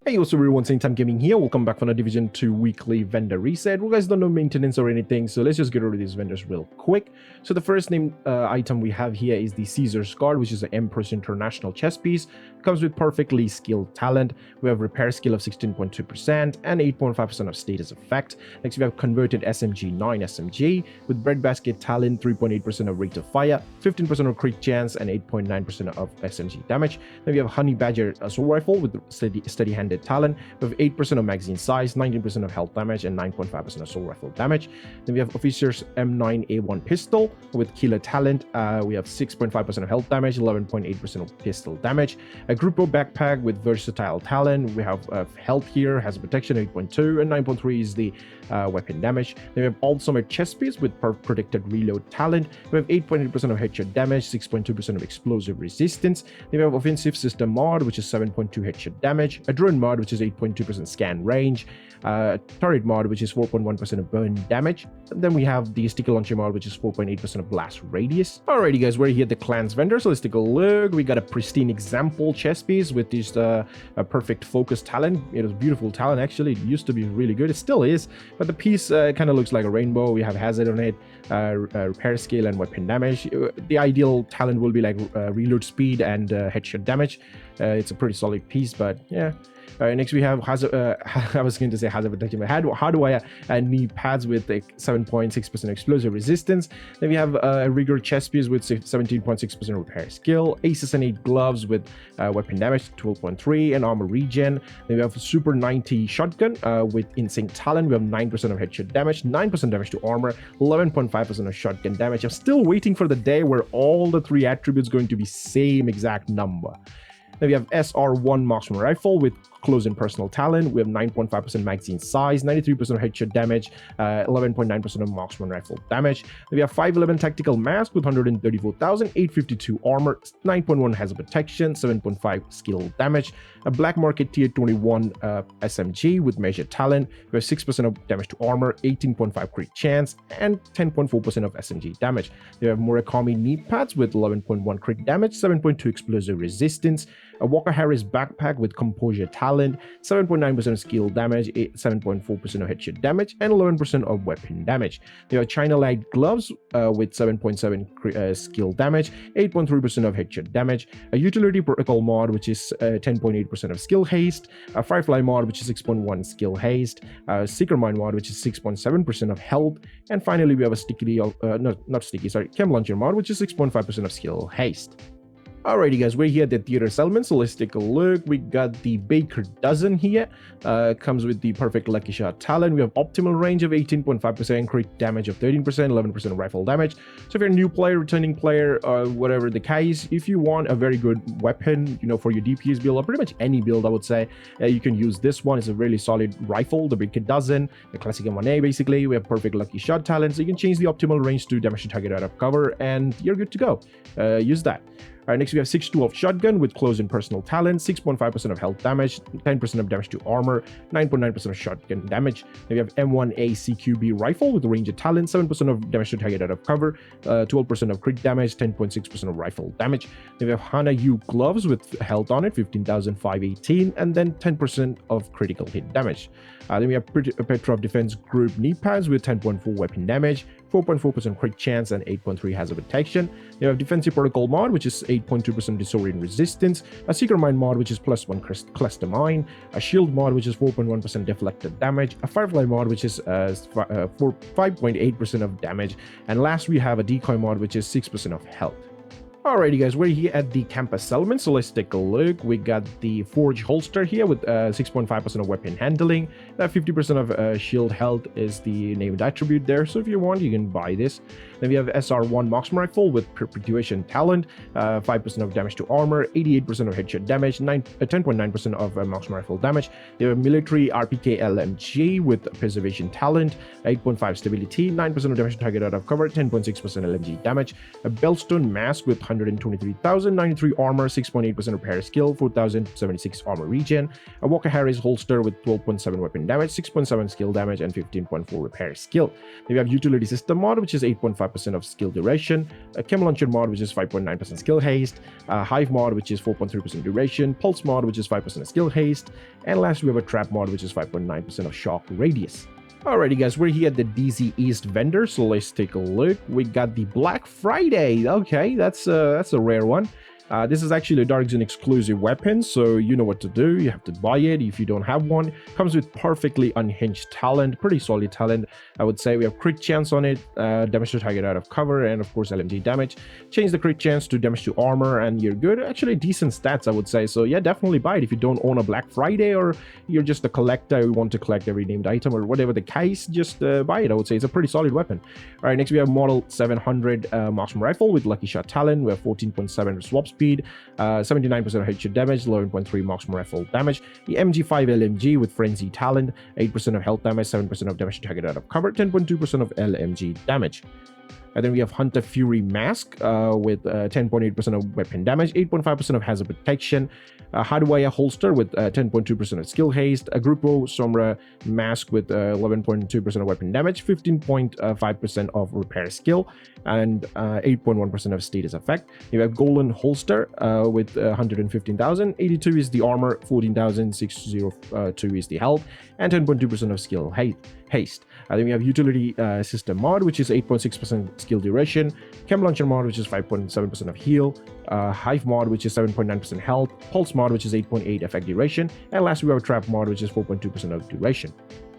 Hey, what's up everyone, Same Time Gaming here. Welcome back for another Division 2 weekly vendor reset. You guys don't know maintenance or anything, so let's just get rid of these vendors real quick. So the first name item we have here is the Caesar's Guard, which is an Empress International chess piece. It comes with perfectly skilled talent. We have repair skill of 16.2% and 8.5% of status effect. Next we have converted SMG 9 SMG with breadbasket talent, 3.8% of rate of fire, 15% of crit chance, and 8.9% of SMG damage. Then we have Honey Badger assault rifle with steady-handed talent with 8% of magazine size, 19% of health damage, and 9.5% assault rifle damage. Then we have Officer's M9A1 pistol with killer talent. We have 6.5% of health damage, 11.8% of pistol damage. A Grupo backpack with versatile talent. We have health here, has protection 8.2, and 9.3 is the weapon damage. Then we have Ultimate chest piece with protected reload talent. We have 8.8% of headshot damage, 6.2% of explosive resistance. Then we have Offensive System mod, which is 7.2 headshot damage. A Drone mod, which is 8.2% scan range. Turret mod, which is 4.1% of burn damage. And then we have the Sticky Launcher mod, which is 4.8% of blast radius. Alrighty guys, we're here at the clans vendor, so let's take a look. We got a pristine example chess piece with this perfect focus talent. It was beautiful talent actually. It used to be really good, it still is, but the piece kind of looks like a rainbow. We have hazard on it, repair skill, and weapon damage. The ideal talent will be like reload speed and headshot damage. It's a pretty solid piece, but yeah. Next we have I was going to say hazard protection, but how do I need pads with like 7.6% explosive resistance. Then we have a rigor chest piece with 17.6% repair skill, aces and 8 gloves with weapon damage 12.3 and armor regen. Then we have a super 90 shotgun with insane talent. We have 9% of headshot damage, 9% damage to armor, 11.5% of shotgun damage. I'm still waiting for the day where all the three attributes going to be same exact number. Then we have SR1 marksman rifle with close-in personal talent. We have 9.5% magazine size, 93% of headshot damage, 11.9% of marksman rifle damage. Then we have 511 tactical mask with 134,852 armor, 9.1 hazard protection, 7.5 skill damage. A black market tier 21 SMG with measured talent. We have 6% of damage to armor, 18.5 crit chance, and 10.4% of SMG damage. We have Murakami knee pads with 11.1 crit damage, 7.2 explosive resistance. A Walker Harris backpack with composure talent, 7.9% of skill damage, 7.4% of headshot damage, and 11% of weapon damage. They have China Light gloves with 7.7 skill damage, 8.3% of headshot damage. A utility protocol mod which is 10.8% of skill haste. A Firefly mod which is 6.1 skill haste. A Seeker Mine mod which is 6.7% of health. And finally we have a Chem Launcher mod which is 6.5% of skill haste. Alrighty guys, we're here at the theater settlement, so let's take a look. We got the Baker Dozen here. Comes with the perfect lucky shot talent. We have optimal range of 18.5%, crit damage of 13%, 11% rifle damage. So if you're a new player, returning player, or whatever the case, if you want a very good weapon, for your DPS build, or pretty much any build, I would say, you can use this one. It's a really solid rifle, the Baker Dozen, the classic M1A basically. We have perfect lucky shot talent, so you can change the optimal range to damage the target out of cover, and you're good to go. Use that. Alright, next we have 6.12 shotgun with close-in personal talent, 6.5% of health damage, 10% of damage to armor, 9.9% of shotgun damage. Then we have M1A CQB rifle with ranger talent, 7% of damage to target out of cover, 12% of crit damage, 10.6% of rifle damage. Then we have Hana U gloves with health on it, 15,518, and then 10% of critical hit damage. Then we have Petrov Defense Group knee pads with 10.4 weapon damage, 4.4% crit chance, and 8.3 hazard protection. You have Defensive Protocol mod, which is 8.2% disorient resistance, a Seeker Mine mod, which is +1 cluster mine, a Shield mod, which is 4.1% deflected damage, a Firefly mod, which is 5.8% of damage, and last we have a Decoy mod, which is 6% of health. Alrighty guys, we're here at the campus settlement, so let's take a look. We got the Forge holster here with 6.5% of weapon handling. 50% of shield health is the named attribute there, so if you want, you can buy this. Then we have SR1 marksman rifle with perpetuation talent, 5% of damage to armor, 88% of headshot damage, 10.9% of marksman rifle damage. They have military RPK LMG with preservation talent, 8.5 stability, 9% of damage to target out of cover, 10.6% LMG damage. A Bellstone mask with 123,093 armor, 6.8% repair skill, 4,076 armor regen. A Walker Harris holster with 12.7 weapon weapon damage, 6.7 skill damage, and 15.4 repair skill. Then we have utility system mod, which is 8.5% of skill duration, a chem launcher mod, which is 5.9% skill haste, a hive mod, which is 4.3% duration, pulse mod, which is 5% skill haste, and last we have a trap mod, which is 5.9% of shock radius. Alrighty guys, we're here at the DZ East vendor, so let's take a look. We got the Black Friday. Okay, that's a rare one. This is actually a Dark Zone exclusive weapon, so you know what to do. You have to buy it if you don't have one. Comes with perfectly unhinged talent, pretty solid talent, I would say. We have crit chance on it, damage to target out of cover, and of course LMG damage. Change the crit chance to damage to armor, and you're good. Actually, decent stats, I would say. So yeah, definitely buy it if you don't own a Black Friday, or you're just a collector who want to collect every named item, or whatever the case. Just buy it. I would say it's a pretty solid weapon. All right, next we have Model 700 marksman rifle with lucky shot talent. We have 14.7 swap speed, 79% of headshot damage, 11.3 marksman rifle damage. The MG5 LMG with frenzy talent, 8% of health damage, 7% of damage to target out of cover, 10.2% of LMG damage. And then we have Hunter Fury Mask with 10.8% of weapon damage, 8.5% of hazard protection, Hardwire Holster with 10.2% of skill haste, a Grupo Sombra Mask with 11.2% of weapon damage, 15.5% of repair skill, and 8.1% of status effect. You have Golden Holster with 115,000, 82 is the armor, 14,602 is the health, and 10.2% of skill haste. Then we have Utility System mod, which is 8.6% skill duration, Chem Launcher mod, which is 5.7% of heal, Hive mod, which is 7.9% health, Pulse mod, which is 8.8 effect duration, and last we have a Trap mod, which is 4.2% of duration.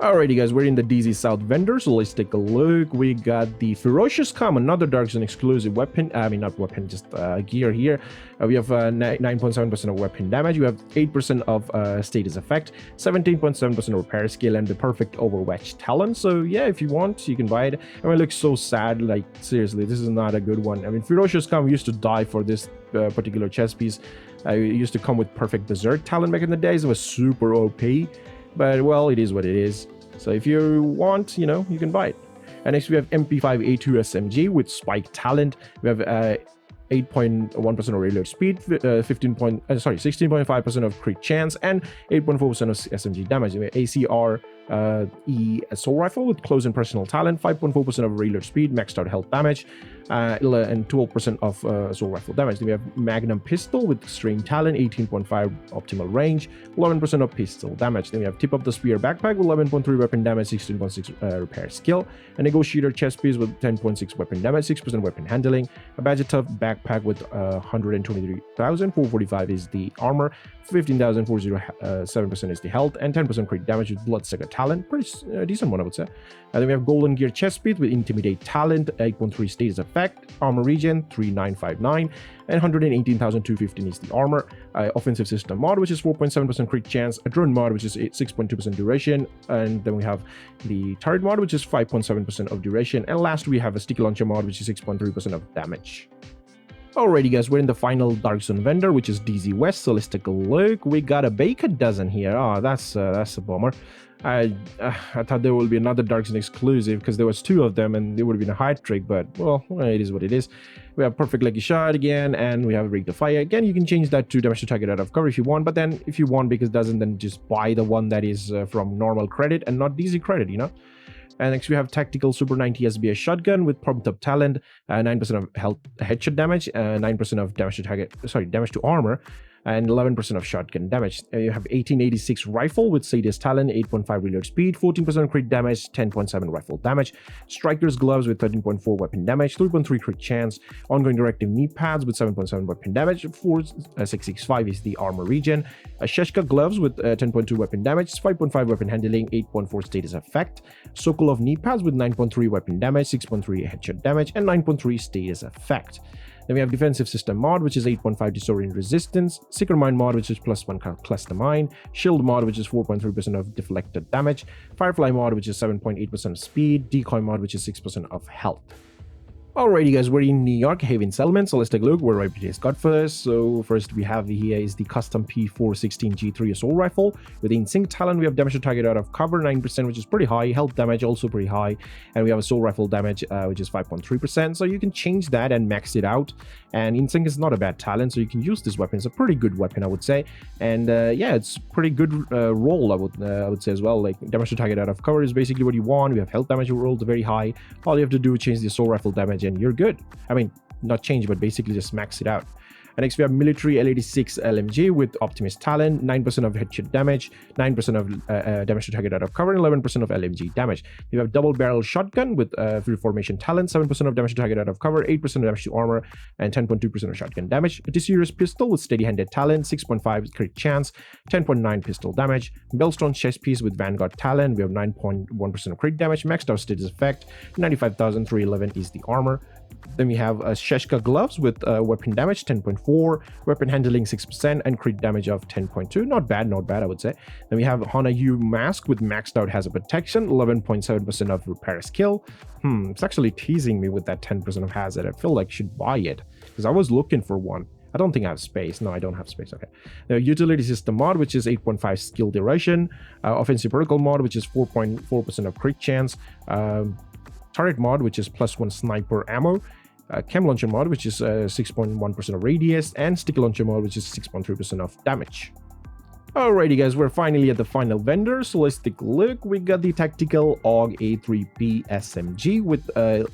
Alrighty guys, we're in the DZ South vendor, so let's take a look. We got the Ferocious another Dark Zone exclusive weapon, not weapon, just gear here. We have 9.7% of weapon damage, we have 8% of status effect, 17.7% of repair skill, and the perfect Overwatch talent. So yeah, if you want, you can buy it. I mean, it looks so sad, like seriously, this is not a good one. I mean, Ferocious used to die for this particular chest piece. It used to come with perfect Berserk talent back in the days. It was super OP. But well, it is what it is. So if you want, you know, you can buy it. And next we have MP5A2 SMG with Spike talent. We have 8.1% of reload speed, 16.5% of crit chance, and 8.4% of SMG damage. We have ACR assault rifle with close and personal talent, 5.4% of reload speed, maxed out health damage, and 12% of assault rifle damage. Then we have Magnum pistol with string talent, 18.5 optimal range, 11% of pistol damage. Then we have Tip of the Spear backpack with 11.3 weapon damage, 16.6 repair skill, a Negotiator chest piece with 10.6 weapon damage, 6% weapon handling, a Badger Tough backpack with 123,445 is the armor, 15,407% is the health, and 10% crit damage with Bloodsucker talent. Pretty decent one, I would say. And then we have Golden Gear chest speed with Intimidate talent, 8.3 status effect, armor regen 3959, and 118,215 is the armor. Offensive system mod, which is 4.7% crit chance, a drone mod, which is 6.2% duration, and then we have the turret mod, which is 5.7% of duration, and last we have a sticky launcher mod, which is 6.3% of damage. Alrighty guys, we're in the final Dark Zone vendor, which is DZ West, so let's take a look. We got a Baker dozen here. Oh, that's a bummer. I thought there will be another Dark Zone exclusive because there was 2 of them and it would have been a hard trick, but well, it is what it is. We have Perfect Lucky Shot again, and we have Rig the Fire. Again, you can change that to damage to target out of cover if you want, but then if you want, because it doesn't, then just buy the one that is from normal credit and not DZ credit, you know? And next we have Tactical Super 90 SBS shotgun with pumped up talent, 9% of health headshot damage, 9% of damage to target, damage to armor, and 11% of shotgun damage. You have 1886 rifle with Sadist talent, 8.5 reload speed, 14% crit damage, 10.7 rifle damage. Striker's gloves with 13.4 weapon damage, 3.3 crit chance. Ongoing directive knee pads with 7.7 weapon damage, 4665 is the armor regen. Sheshka gloves with 10.2 weapon damage, 5.5 weapon handling, 8.4 status effect. Sokolov knee pads with 9.3 weapon damage, 6.3 headshot damage, and 9.3 status effect. Then we have Defensive System mod, which is 8.5 Disorient Resistance, Seeker Mine mod, which is +1 Cluster Mine, Shield mod, which is 4.3% of deflected damage, Firefly mod, which is 7.8% of speed, Decoy mod, which is 6% of health. Alrighty guys, we're in New York Haven Settlement, so let's take a look where Benitez got first. So first we have here is the custom P416G3 assault rifle. With the in-sync talent, we have damage to target out of cover 9%, which is pretty high, health damage also pretty high, and we have assault rifle damage which is 5.3%. So you can change that and max it out, and in-sync is not a bad talent, so you can use this weapon. It's a pretty good weapon, I would say, and yeah, it's pretty good roll, I would say as well. Like damage to target out of cover is basically what you want. We have health damage rolled very high. All you have to do is change the assault rifle damage and you're good. I mean, not change, but basically just max it out. And next we have military L86 LMG with Optimist talent, 9% of headshot damage, 9% of damage to target out of cover, and 11% of LMG damage. We have double barrel shotgun with free formation talent, 7% of damage to target out of cover, 8% of damage to armor, and 10.2% of shotgun damage. A T-Series pistol with steady-handed talent, 6.5 crit chance, 10.9 pistol damage. Bellstone chest piece with Vanguard talent, we have 9.1% of crit damage, maxed out status effect, 95,311 is the armor. Then we have Sheshka gloves with weapon damage 10.4, weapon handling 6%, and crit damage of 10.2. Not bad, I would say. Then we have Hana U mask with maxed out hazard protection, 11.7% of repair skill. It's actually teasing me with that 10% of hazard. I feel like I should buy it because I was looking for one. I don't think I have space. No, I don't have space. Okay. The utility system mod, which is 8.5 skill duration, offensive vertical mod, which is 4.4% of crit chance, turret mod, which is +1 sniper ammo, chem launcher mod, which is 6.1% of radius, and sticky launcher mod, which is 6.3% of damage. Alrighty guys, we're finally at the final vendor, so let's take a look. We got the tactical AUG A3P SMG with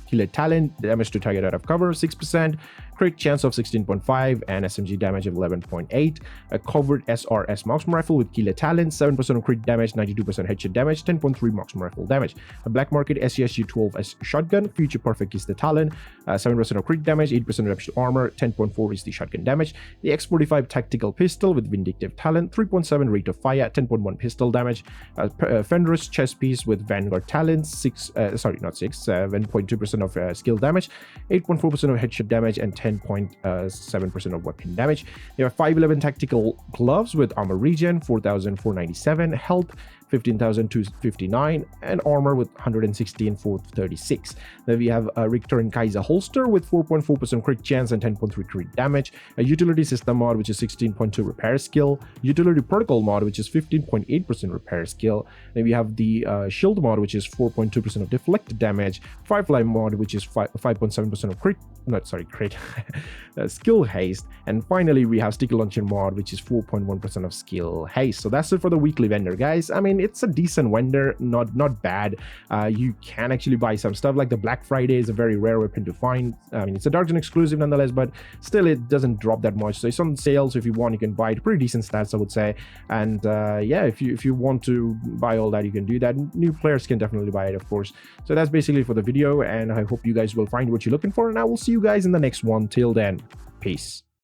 killer talent, damage to target out of cover 6%, crit chance of 16.5, and SMG damage of 11.8. A covered SRS marksman rifle with killer talent, 7% of crit damage, 92% headshot damage, 10.3 marksman rifle damage. A black market SCSG-12 shotgun, future perfect is the talent, 7% of crit damage, 8% of damage to armor, 10.4 is the shotgun damage. The X45 tactical pistol with vindictive talent, 3.7 rate of fire, 10.1 pistol damage. Ferocious chest piece with Vanguard talent, 7.2% of skill damage, 8.4% of headshot damage, and 10.7% of weapon damage. There are 511 tactical gloves with armor regen, 4,497, health 15,259, and armor with 116,436. Then we have a Richter and Kaiser holster with 4.4% crit chance and 10.3 crit damage. A utility system mod, which is 16.2 repair skill. Utility protocol mod, which is 15.8% repair skill. Then we have the shield mod, which is 4.2% of deflected damage. Firefly mod, which is 5.7% of crit skill haste. And finally we have sticky launcher mod, which is 4.1% of skill haste. So that's it for the weekly vendor, guys. I mean, it's a decent vendor, not bad. You can actually buy some stuff. Like the Black Friday is a very rare weapon to find. I mean, it's a Dark Zone exclusive nonetheless, but still it doesn't drop that much. So it's on sale, so if you want, you can buy it. Pretty decent stats, I would say. And yeah, if you want to buy all that, you can do that. New players can definitely buy it, of course. So that's basically for the video, and I hope you guys will find what you're looking for, and I will see you guys in the next one. Till then, peace.